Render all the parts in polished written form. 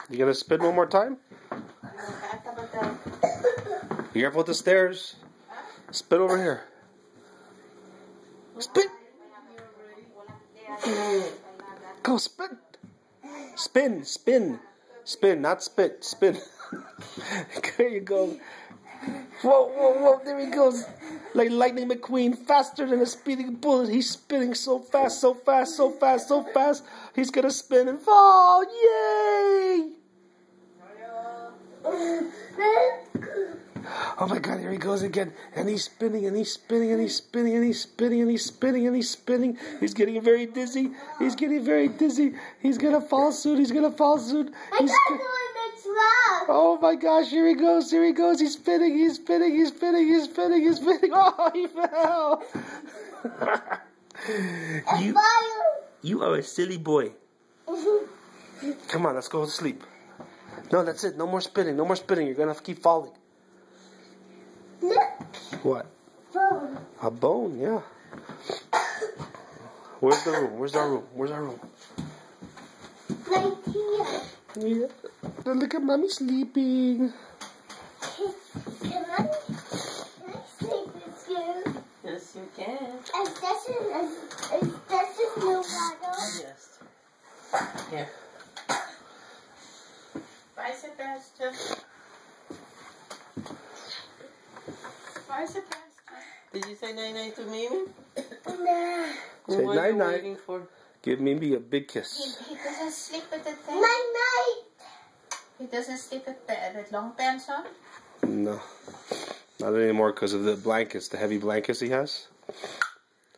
You gonna spin one more time? Be careful with the stairs. Spin over here. Spin. Go spin. Spin, spin, spin, not spit, spin. There you go. Whoa, whoa, whoa, there he goes. Like Lightning McQueen, faster than a speeding bullet. He's spinning so fast, so fast, so fast, so fast. He's gonna spin and fall. Yay! Oh my God, here he goes again. And he's spinning, and he's spinning, and he's spinning, and he's spinning, and he's spinning, and he's spinning. He's getting very dizzy. He's getting very dizzy. He's gonna fall soon. He's gonna fall soon. Oh my gosh, here he goes, here he goes. He's spinning, he's spinning, he's spinning, he's spinning, he's spinning. Oh, he fell. You are a silly boy. Come on, let's go to sleep. No, that's it. No more spinning. No more spinning. You're going to keep falling. What? Bone. A bone, yeah. Where's the room? Where's our room? Where's our room? Right here. Yeah. Look at Mommy sleeping. Can I sleep with you? Yes, you can. Is this a new bottle? Yes. Here. Vice Pastor. Vice Pastor. Did you say night-night to Mimi? No. Say What are you night-night. waiting for? Give Mimi a big kiss. He doesn't sleep with the pen. Night-night. He doesn't sleep with long pants on. No. Not anymore because of the blankets, the heavy blankets he has.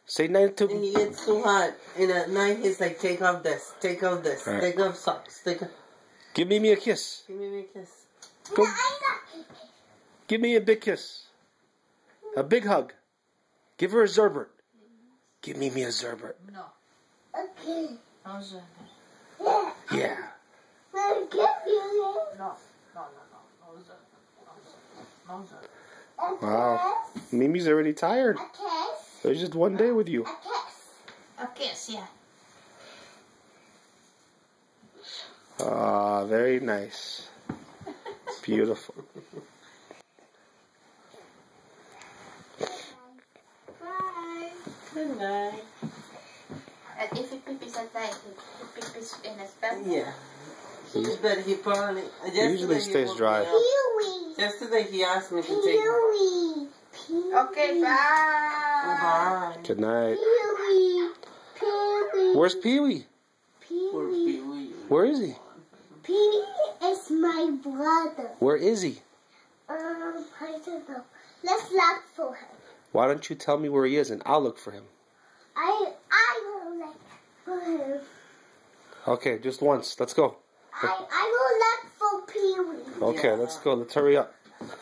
Say night to And he gets too hot. And at night he's like, take off this, take off this, Right. take off socks, take off... Give Mimi a kiss. Give me a kiss. Go. Night-night. Give me a big kiss. A big hug. Give her a Zerbert. Give Mimi a Zerbert. No. Okay. No, sir. Yeah. Yeah. I'll give you No. No, sir. No, sir. a Wow. kiss. Mimi's already tired. A kiss. There's just one day with you. A kiss. A kiss, yeah. Ah, very nice. Beautiful. Bye. Good night. And if he peeps at night, he peeps in his bed. Yeah. But he probably... Usually stays dry. Pee-wee. Yesterday he asked me to take... Pee-wee. Pee-wee. Okay, bye. Bye. Good night. Pee-wee. Pee-wee. Where's Pee-wee? Poor Pee-wee. Pee-wee. Where is he? Pee-wee is my brother. Where is he? I don't know. Let's look for him. Why don't you tell me where he is and I'll look for him? I will look for him. Okay, just once. Let's go. I will look for Pee-wee. Okay, Yeah. let's go. Let's hurry up.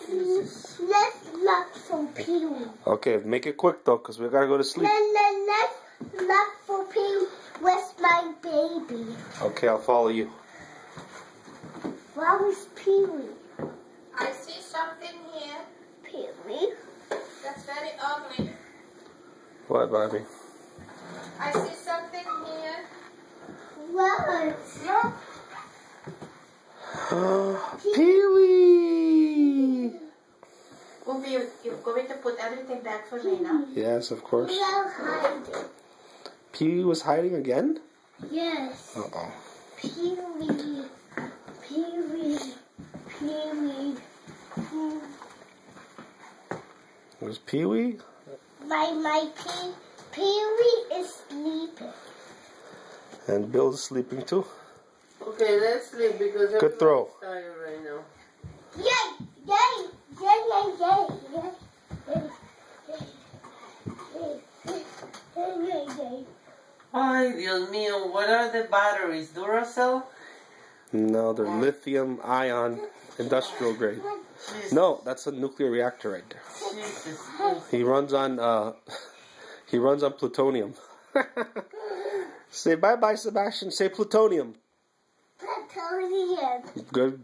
Let's look for Pee-wee. Okay, make it quick though, because we gotta go to sleep. Let's look for Pee-wee with my baby. Okay, I'll follow you. Where is Pee-wee? I see something here Pee-wee? that's very ugly. What, Bobby? I see something here. What? Look. Pee-wee! Ubi, you're going to put everything back for me now? Yes, of course. Without hiding. Pee-wee was hiding again? Yes. Uh-oh. Pee-wee. Pee-wee. Pee-wee. Was Pee-wee? My Pee-wee is sleeping. And Bill's sleeping too? Okay, let's sleep because Good throw. everyone's tired right now. Yay! Yay! Yay! Yay! Yay! Yay! Yay! Yay! Yay! Yay! Ay, Dios mío, what are the batteries? Duracell? No, they're lithium-ion industrial grade. Jesus. No, that's a nuclear reactor right there. Jesus. He runs on plutonium. Say bye-bye, Sebastian. Say plutonium. Plutonium. Good.